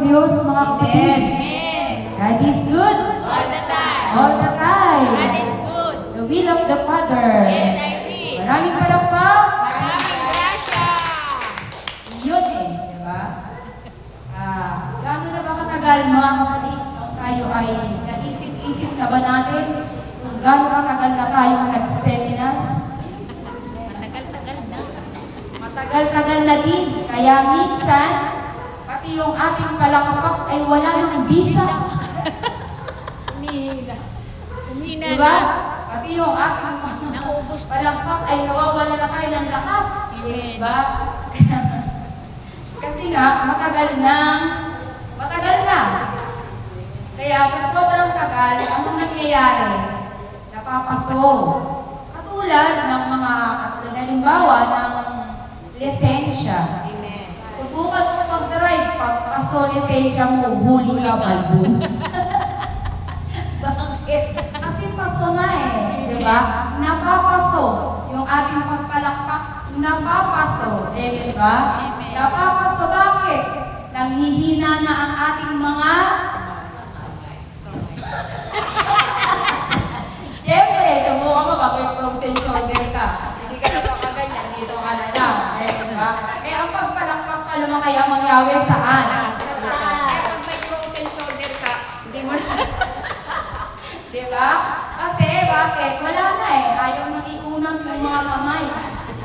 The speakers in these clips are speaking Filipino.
Diyos, mga kapatid. God is good. All the time. All the time. God is good. The will of the Father. Yes, I will. Maraming palakpak. Maraming grasya. Yun eh, di ba? Gano'n na ba katagal, mga kapatid, nung tayo ay naisip-isip na ba natin kung gano'n katagal na tayong nag-seminar? Matagal-tagal na. Matagal-tagal na din. Kaya minsan, pati yung ating palakpak ay wala ng visa. Humihina. Humihina Di ba? na. Pati yung ating Naubos na. palakpak ay nawawala na tayo ng lakas. Amen. Di ba? Kasi nga, matagal na. Kaya sa sobrang tagal, anong nangyayari? Napapaso. Katulad ng mga halimbawa ng lisensya. Subukan mo mag-drive, pagpaso lisensya mo, huli ka balbo. Bakit? Kasi paso na eh, di ba? Napapaso. Yung ating pagpalakpak, napapaso. Eh, di ba? Napapaso, bakit? Naghihina na ang ating mga Siyempre, subukan mo pag may frozen shoulder ka. Hindi ka na makaganyan, dito ka na lang. Diba? Eh, ang pagpalakpak ka naman kaya mangyari saan? Pag may frozen shoulder ka, hindi mo na. Diba? Kasi, bakit? Wala na eh. Ayaw nang iunang ng mga kamay.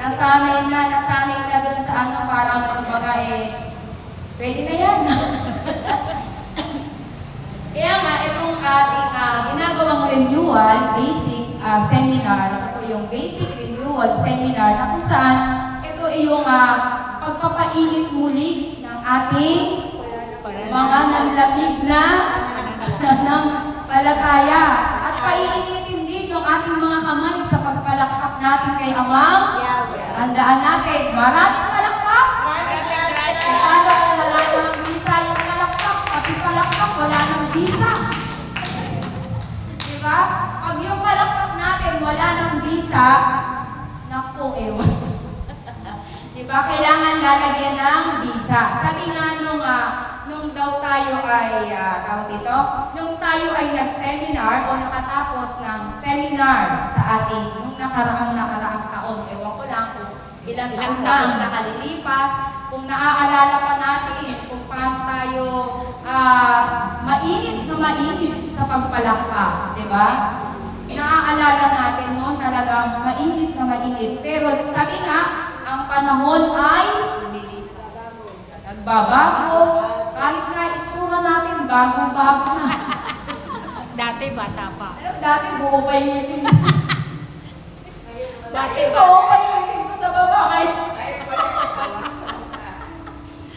Nasanay na doon sa ano, parang kumbaga pwede na yan. Kaya nga, itong ating ginagawang renewal, basic seminar, ito po yung basic renewal seminar na kung saan ito yung pagpapainit muli ng ating mga nanlamig na ng palataya. At painitin din yung ating mga kamay sa pagpalakpak natin kay Amang. Handaan natin, maraming palakpak. Paano kung wala ng visa yung palakpak? Pati palakpak, wala ng visa. Diba? Pag yung palakpak natin, wala ng visa, naku, ewan. Diba? Kailangan lalagyan ng visa. Sabi nga nung daw tayo ay, tawag dito, nung tayo ay nag-seminar o nakatapos ng seminar sa ating, nung nakaraang taon, ewan ko lang kung ilang taon na ang nakalilipas, kung naaalala pa natin kung paano tayo mainit sa pagpalakpak, di ba? Naaalala natin noon talagang mainit. Pero sabi nga, ang panahon ay nagbabago. Kahit nga itsura natin, bago-bago na. Dati bata pa. Alam, dati buo pa yung ngipin. Dati buo pa yung ngipin ko sa baba.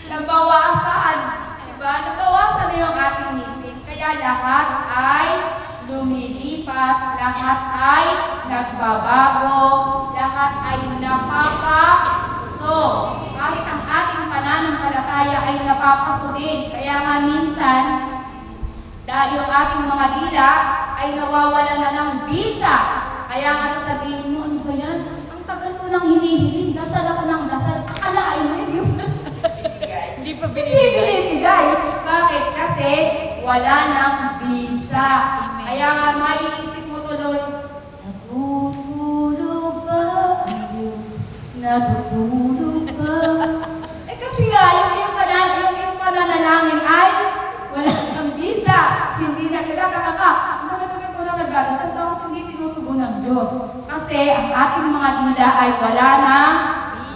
Nabawasan. Diba? Nabawasan na yung ating ngipin. Kaya lahat ay lumilipas, lahat ay nagbabago, lahat ay napapaso. Kahit ang ating pananampalataya ay napapaso din. Kaya nga minsan, dahil yung ating mga dila ay nawawala na ng visa. Kaya nga sasabihin mo, ano ba yan? Ang tagal ko nang hinihiling, dasal ako ng dasal. Akalain mo yun. Hindi pa Hindi binibigay. binibigay. Bakit? Kasi wala ng visa. Kaya nga maiisip mo tuloy, natutulog ba ang Diyos? Natutulog ba? Kasi nga, yung pananalangin ay wala ng visa. Hindi na nagtataka ka. Bakit ko na nagdadasal? Bakit hindi tinutugon ng Diyos? Kasi ang ating mga dila ay wala ng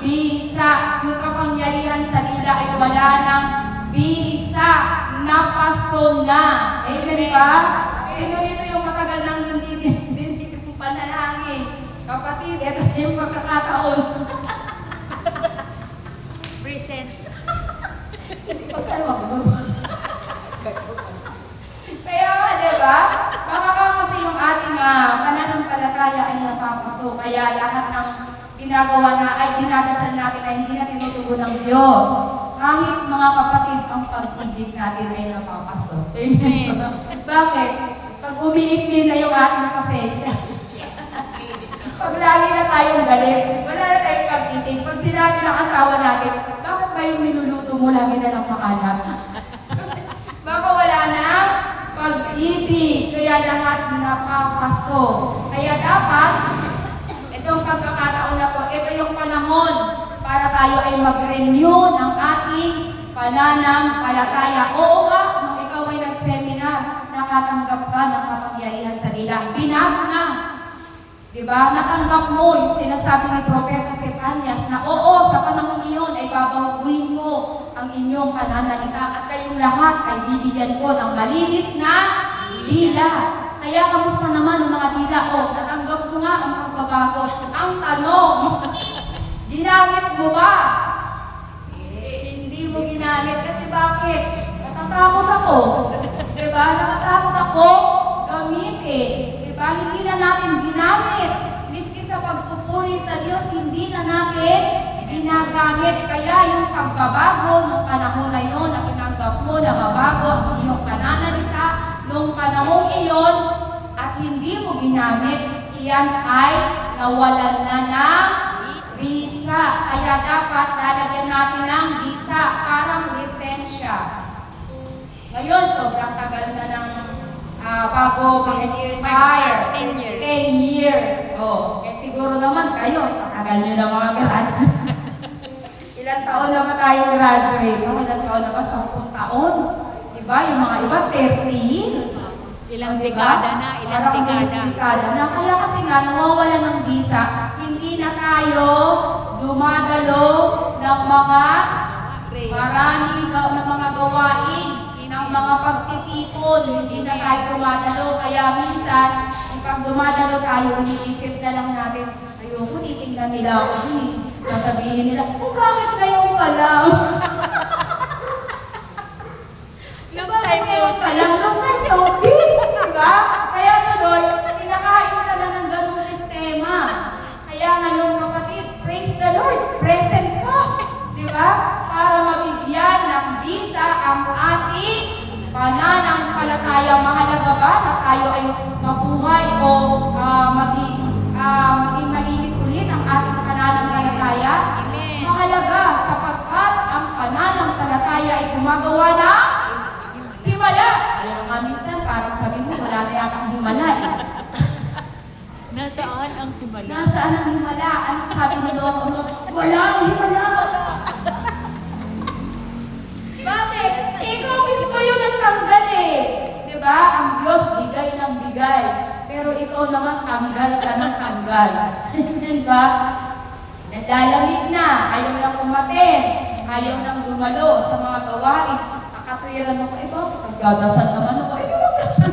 visa. Yung kapangyarihan sa dila ay wala ng visa. Napaso na. Amen ba? Sino dito yung matagal nang hindi ng panalangin? Kapatid, ito yung pagkakataon. Present. Kaya nga, diba? Baka kasi yung ating pananampalataya ay napapaso. Kaya lahat ng ginagawa na ay dinadasal natin ay hindi na tinutugon ng Diyos. Kahit mga kapatid, ang pag-ibig natin ay napapaso. Amen. Bakit? Pag umiikli na yung ating pasensya. Pag lagi na tayong galit, wala na tayong pag-ibig. Pag sinabi ng asawa natin, bakit ba yung niluluto mo lagi na lang maalat? wala ng pag-ibig. Kaya lahat napapaso. Kaya dapat, itong pagkakataon na po, ito yung panahon para tayo ay mag-renew ng ating pananampalataya. Oo nga, nung ikaw ay nag-seminar, nakatanggap ka ng kapangyarihan sa dila. Binago na. Diba? Natanggap mo yung sinasabi ni Propeta Sefanias na oo, sa panahon iyon ay babaguhin ko ang inyong pananalita at kayong lahat ay bibigyan ko ng malinis na dila. Kaya kamusta naman ang mga dila? O, natanggap mo nga ang pagbabago. Ang tanong, ginamit mo ba? Hindi mo ginamit kasi bakit? Natatakot ako. Diba? Natatakot ako gamitin. Diba? Hindi na natin ginamit. Miski sa pagpupuri sa Diyos, hindi na natin ginagamit. Kaya yung pagbabago ng panahon na yun, na tinanggap mo na mabago ang iyong pananalita, nung panahon iyon, at hindi mo ginamit, iyan ay nawalan na ng visa. Kaya dapat lalagyan natin ng visa, parang lisensya. Ngayon, sobrang tagal na ng bago mag-expire. 10 years. 10 years. Oh, eh siguro naman kayo, tagal nyo na mga graduate. Ilang taon na ba tayo graduate? No? Ilang taon na ba? 10 taon? Diba? Yung mga iba, 30 years. Ilang Diba? dekada na, ilang Parang dekada. dekada na. Kaya kasi nga, nawawala ng visa, hindi na tayo dumadalo ng mga maraming ng mga gawain, ng mga pagtitipon, hindi na tayo dumadalo. Kaya minsan, pag dumadalo tayo, iniisip na lang natin, ayoko, titingnan nila ako dun eh. Sasabihin nila, oh, bakit ngayon ka lang? Long Bakit time ngayon no ka see. lang? Long time no see. Diba? Kaya tuloy, kinakain ka na ng ganong sistema. Kaya ngayon, kapatid, praise the Lord, present ka. Diba? Para mabigyan ng visa ang ating pananampalataya. Mahalaga ba na tayo ay mabuhay o maging mainit ulit ang ating pananampalataya? Amen. Mahalaga sapagkat ang pananampalataya ay gumagawa ng himala. Alam nga minsan, parang sabi mo, wala na yatang himala eh. Nasaan ang himala? Nasaan ang himala? Ano sabi ni Lord? Walang himala! Bakit? Ikaw mismo yung nagtanggal eh. Diba? Ang Diyos bigay ng bigay. Pero ikaw naman tanggal ka ng tanggal. Diba? Naglalamig na. Ayaw lang umaten. Ayaw lang dumalo sa mga gawain. Nakatwiran ako, eh bakit? Nagdadasal naman ako. Eh, nagdadasal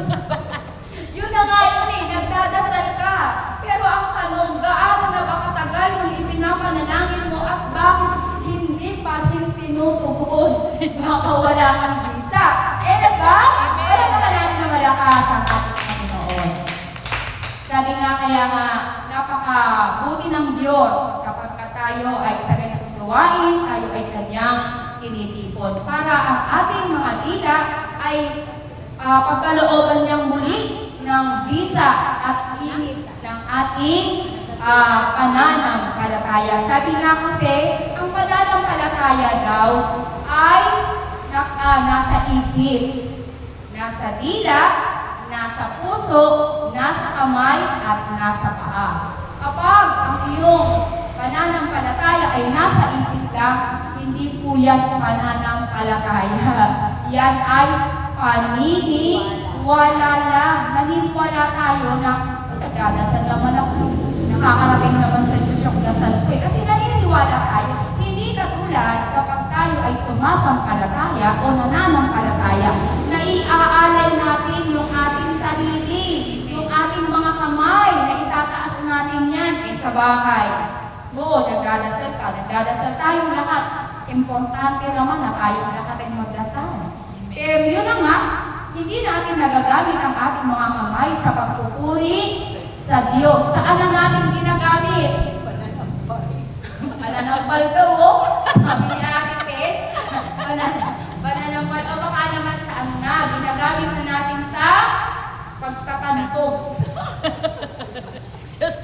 yun na nga yun eh. Nagdadasal ka. Pero ang tanong, gaano na ba katagal nung ipinapanalangin mo at bakit hindi pa rin tinutugon? Baka wala kang visa. Eh, diba? Wala naman natin na malakas ang ating Panginoon. Sabi nga kaya nga, napakabuti ng Diyos sapagkat tayo ay sa ganitong gawain, tayo ay kanyang tinitipon. Para ang ating mga dila ay pagkalooban niyang muli ng visa at init ng ating pananampalataya. Sabi nga kasi, ang pananampalataya daw ay nasa isip, nasa dila, nasa puso, nasa kamay, at nasa paa. Kapag ang iyong pananampalataya ay nasa isip lang, hindi po yan pananampalataya. Yan ay paniniwala lang. Naniniwala tayo na nagdadasal naman ako. Nakakarating naman sa Diyos yung dasal ko. Kasi naniniwala tayo. Hindi katulad kapag tayo ay sumasampalataya o nananampalataya, na iaalay natin yung ating sarili, yung ating mga kamay, na itataas natin yan sa bahay. Oo, nagdadasal ka. Nagdadasal tayong lahat. Importante naman na tayong lahat ay magdasal. Pero yun na nga, hindi natin nagagamit ang ating mga kamay sa pagpupuri sa Diyos. Saan na natin ginagamit? Pananampal daw, oh. Sabi niya Ate Tess, pananampal. O baka naman sa ano na, ginagamit na natin sa pagtatantos.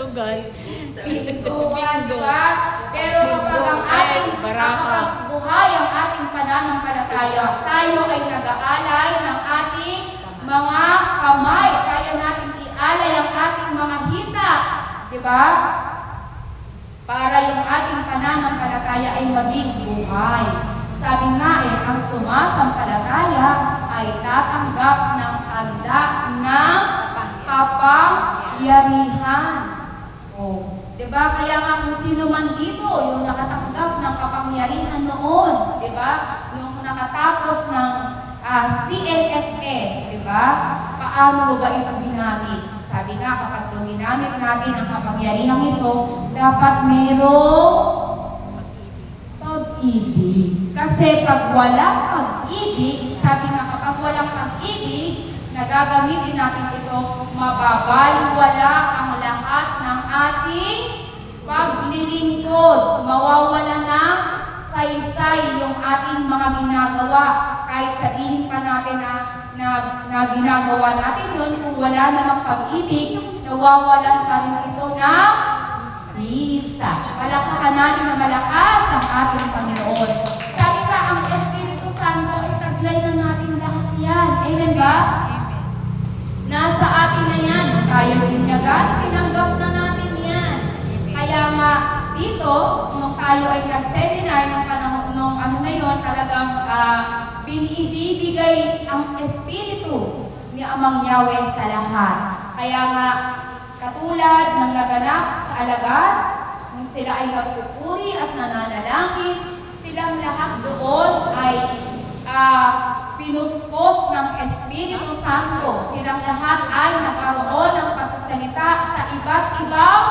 Sugal. Pintuan, di ba? Pero kapag ang ating kapag buhay ang ating pananampalataya, tayo ay nag-aalay ng ating mga kamay. Kaya natin ialay ang ating mga hita. Di ba? Para yung ating pananampalataya ay maging buhay. Sabi nga ang sumasampalataya ay tatanggap ng tanda ng kapangyarihan. Oh, 'di ba? Kaya nga kung sino man dito yung nakatanggap ng kapangyarihan noon, 'di ba? Nung nakatapos ng CNSS, 'di ba? Paano mo ba ito ginamit? Sabi nga kapag ginamit natin ang kapangyarihan ito, dapat merong pag-ibig. Kasi pag walang pag-ibig, sabi nga kapag walang pag-ibig, nagagamitin natin ito, mababaliwala ang lahat ng ating paglilingkod. Mawawala na saysay yung ating mga ginagawa. Kahit sabihin pa natin na ginagawa natin yun, kung wala namang pag-ibig, nawawalan pa rin ito ng bisa. Palakpakan natin na malakas ang ating Panginoon. Sabi pa, ang Espiritu Santo ay taglay na natin lahat yan. Amen ba? Nasa atin na yan. Nung tayo binyagan, tinanggap na natin yan. Kaya nga, dito, nung tayo ay nag-seminar ng panahon, nung ano na yun, talagang binibigay ang Espiritu ni Amang Yahweh sa lahat. Kaya nga, katulad ng naganap sa alagad, nung sila ay magpupuri at nananalangin, silang lahat doon ay pinuspos ng Espiritu Santo. Silang lahat ay nagkaroon ng pagsasalita sa iba't ibang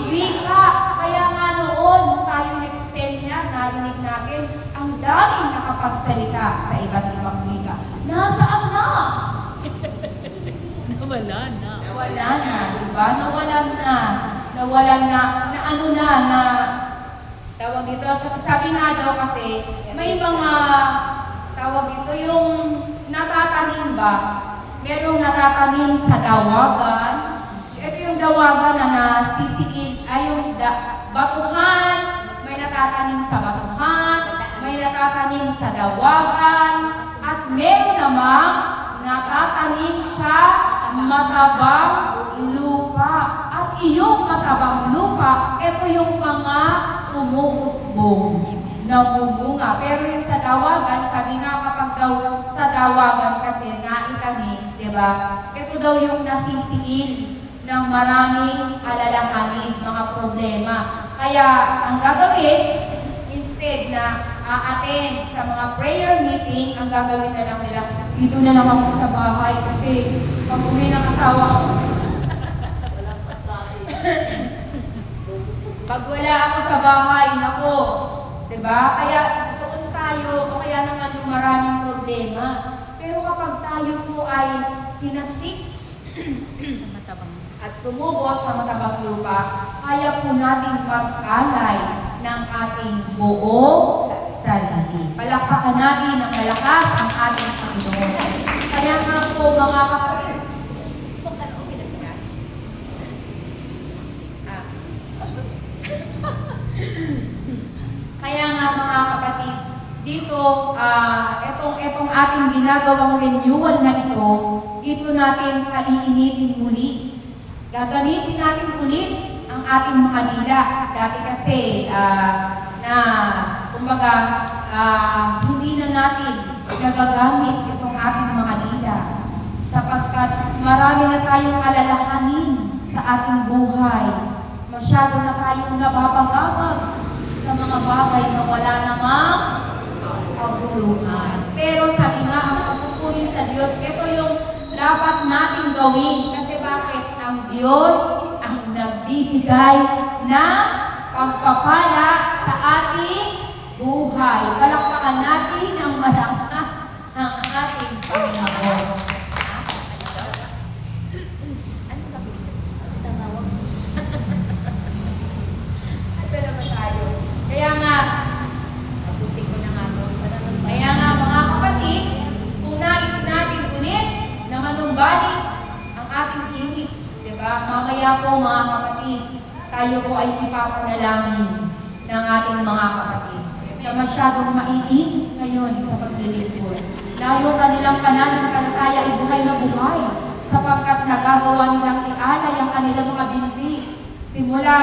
wika. Kaya nga noon, nung tayo nagsiseminar, narinig natin ang daming nakapagsalita sa iba't ibang wika. Nasaan na? Nawala na. Nawala na, di ba? Nawalan na. Nawalan na. Na ano na tawag dito. Sabi nga daw kasi, may mga tawag dito yung natatanim ba? Merong natatanim sa dawagan. Ito yung dawagan na nasisiil, ay yung batuhan, may natatanim sa batuhan, may natatanim sa dawagan, at meron namang natatanim sa matabang lupa. At iyong matabang lupa, ito yung mga umuusbong na bumunga. Pero yung sa dawagan, sabi nga kapag daw sa dawagan kasi naitanim, di ba? Ito daw yung nasisiil ng maraming alalahanin, mga problema. Kaya ang gagawin, instead na a-attend sa mga prayer meeting, ang gagawin na lang nila, dito na lang ako sa bahay kasi pag uwi ng asawa ko, pag wala ako sa bahay, nako, diba? Kaya doon tayo, o kaya naman yung maraming problema. Pero kapag tayo po ay hinasik Sa matabang. at tumubo sa matabang lupa, kaya po natin mag-alay ng ating buong sarili. Palakpakan natin ng malakas ang ating Panginoon. Kaya nga po mga kapatid, kaya nga mga kapatid, dito, etong ating ginagawang renewal na ito, dito natin kaiinitin muli. Gagamitin natin ulit ang ating mga dila. Dati kasi, kumbaga, hindi na natin nagagamit itong ating mga dila. Sapagkat marami na tayong alalahanin sa ating buhay. Masyado na tayong napapagabag sa mga bagay na wala namang paguluhan. Pero sabi nga, ang pagpupuri sa Diyos, ito yung dapat nating gawin. Kasi bakit? Ang Diyos ang nagbibigay ng pagpapala sa ating buhay. Palakpakan natin ang malakas ng ating Panginoon. Ano gagawin? Tanawag. Pero ba tayo? Kaya nga, tapusin ko na nga ito. Kaya nga mga kapatid, kung nais natin ulit na manumbalik ang ating init, diba? Mamaya po mga kapatid, tayo po ay ipapanalangin ng ating mga kapatid na masyadong maiinit ngayon sa paglilingkod. Na yung kanilang pananampalataya ay buhay na buhay sapagkat nagagawa nilang ialay ang kanilang mga binti. Simula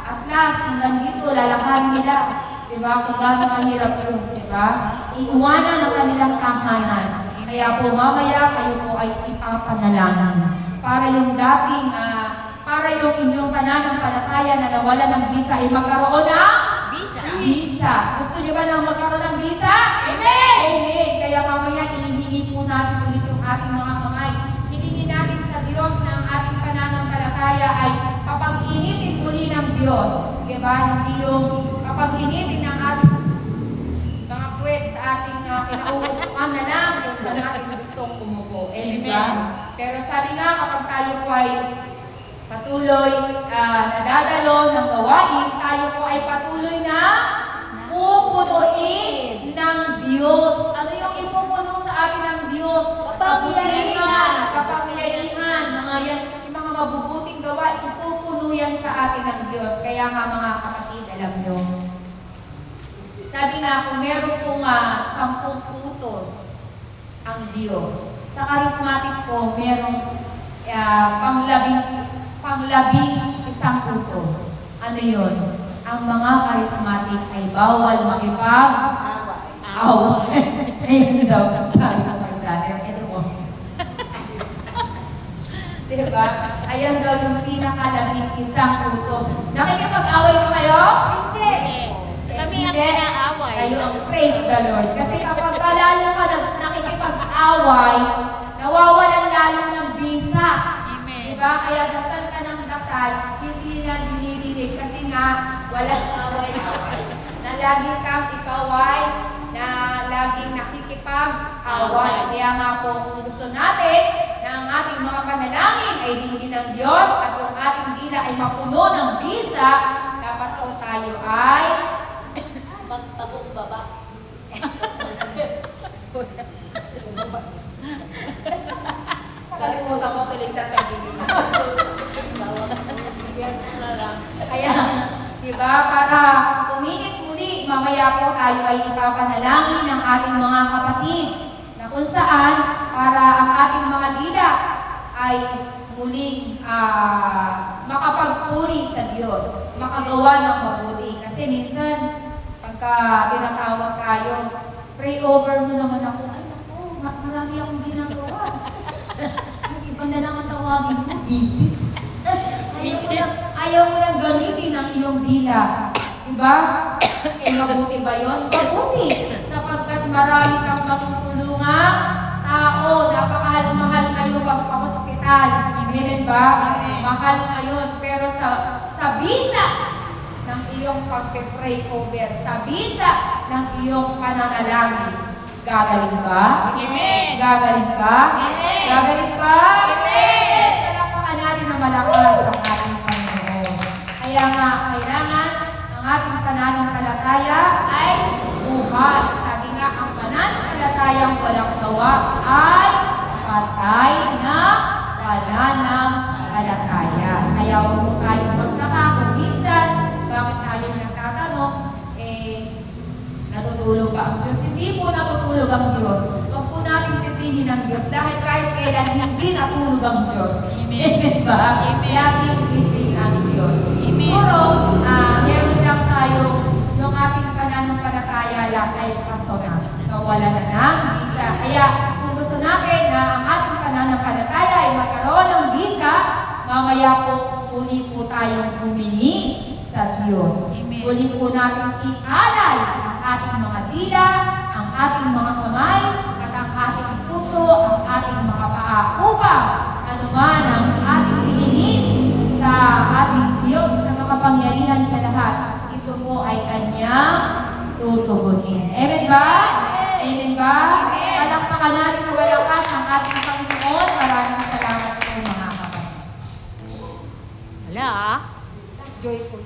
at last, hanggang dito, lalakarin nila. Diba? Kung gaano kahirap yun, diba? Iiwanan ang kanilang tahanan. Kaya po mamaya kayo po ay ipapanalangin para yung dating, para yung inyong pananampalataya na nawala ng visa ay magkaroon ng visa. Gusto niyo ba na magkaroon ng visa? Amen! Amen! Kaya mamaya ihihingi po natin ulit yung ating mga kamay. Hilingin natin sa Diyos na ang ating pananampalataya ay kapag-initin muli ng Diyos. Diba? Hindi yung kapag-initin ng ating mga puwet sa ating kinauupuan na lang kung saan natin gustong umupo. Amen? Pero sabi nga kapag tayo po ay patuloy nadadalo ng gawain, tayo po ay patuloy na pupunuin ng Diyos. Ano yung ipupuno sa atin ng Diyos? Kapangyarihan, mga yan, yung mga mabubuting gawain, ipupuno yan sa atin ng Diyos. Kaya nga mga kapatid, alam nyo, sabi nga kung meron pong 10 utos ang Diyos, sa charismatic po, merong panglabing isang utos. Ano yun? Ang mga charismatic ay bawal makipag-away. Ayun daw, sabi ko kay brother, ito mo. Diba? Ayan daw yung pinakalabing isang utos. Nakikipag-away ba kayo? Hindi. Kami ang pinaaway. Kayo ang praise the Lord. Kasi kapag lalo ka nakikipag-away, nawawalan lalo ng bisa. Diba? Kaya dasal ka ng dasal, hindi na dinidinig kasi nga walang away. Na lagi kang ikaway, na laging nakikipag-away. Kaya nga po, kung gusto natin na ang ating mga panalangin ay dinggin ng Diyos at yung ating dila ay mapuno ng bisa, dapat po tayo ay magtabong baba. Kalimutan ko tuloy sa sarili. Kaya, di ba, para uminit muli, mamaya po tayo ay ipapanalangin ng ating mga kapatid na kung saan para ang ating mga dila ay muling makapagpuri sa Diyos, makagawa ng mabuti. Kasi minsan, pagka tinatawag tayo, pray over mo naman ako. Ay, naku, marami akong ginagawa. Iba na lang ang tawagin mo, busy. Ayaw mo na gamitin ang iyong dila. Diba? Eh, mabuti ba yun? Mabuti. Sapagkat marami kang matutulungang tao. Napakahal-mahal kayo pagpa-hospital. Amen ba? Mahal ngayon. Pero sa bisa ng iyong pagpe-pray over, sa bisa ng iyong pananalangin, gagaling ba? Amen. Gagaling ba? Amen. Gagaling ba? Amen. Palakpakan natin ang malakas ang ating Panginoon. Kaya nga, kailangan ang ating pananampalataya ay buhay. Sabi nga, ang pananampalatayang walang gawa ay patay na pananampalataya. Kaya huwag po tayong magtaka kung minsan, bakit tayo nagtatanong, natutulog ba ang Diyos? Hindi po natutulog ang Diyos. Huwag po natin sisihin ang Diyos dahil kahit kailan hindi natulog ang Diyos. Amen ba? Amen. Laging gising ang Diyos. Amen. Siguro, meron lang tayo yung ating pananampalataya lang ay pasona. Nawala na ng visa. Kaya kung gusto natin na ang ating pananampalataya ay magkaroon ng visa, mamaya po uli po tayong humingi sa Diyos. Amen. Uli po natin ialay ang ating mga dila, ang ating mga kamay, at ang ating puso, ang ating mga paa upang anuman ang ating hiningin sa ating Diyos na makapangyarihan sa lahat, ito po ay Kanyang tutugunin. Amen ba? Amen ba? Palakpakan natin ang malakas ang ating Panginoon. Maraming salamat po mga kapatid. Wala Joyful.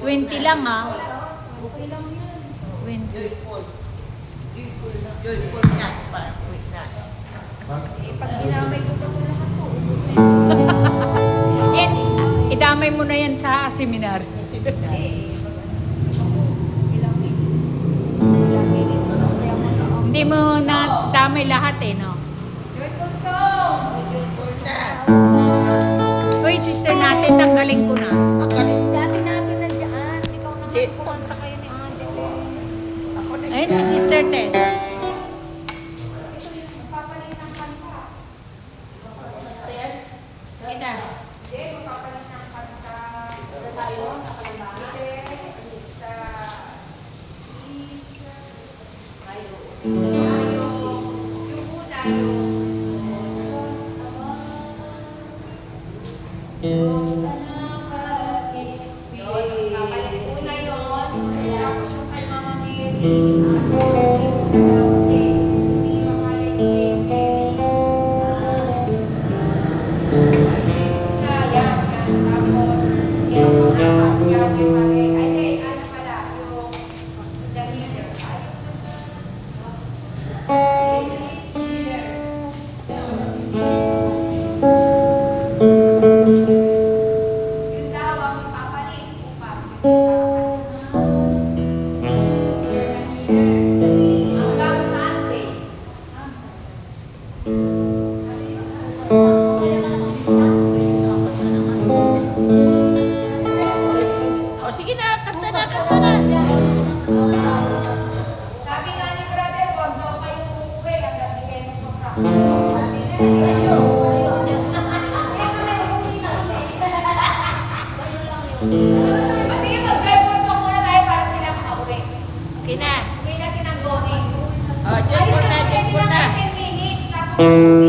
20 lang Okay lang yun. 20. Joyful na. Wait na. Pag ginamay ko pa ito lahat po, ubus na yun. idamay mo na yan sa seminar. Sa seminar. Ilang minutes? Ilang minutes na kaya mo sa office? Hindi mo na damay lahat eh, no? Joyful song! Joyful Na. song! Uy, sister natin, tanggalin ko na. Pagaling. Si ate natin nandiyan. Ikaw naman Eh, kumanta kayo ni ate. Ako na. Ayun si Sister Tess. Magpapalit ng kanta. Okay na. Hindi, magpapalit ng kanta. Sa iyo, sa kalabate, sa isa, tayo. Yung una, Diyos anak at Espiritu. Magpapalit una yun. Tapos yung kay Mama Mary. Kasi hindi makaya ni Kate hanggang Sunday. O sige na, kanta na, kanta na. Sabi nga ni brother, huwag daw kayo uuwi hanggang di kayo magpa-practice. Sabi niya, kayo. Sige, mag-joyful song muna tayo para sila makauwi. Okay na. Uwi na silang going. O, joyful na, joyful na. 10 minutes, tapos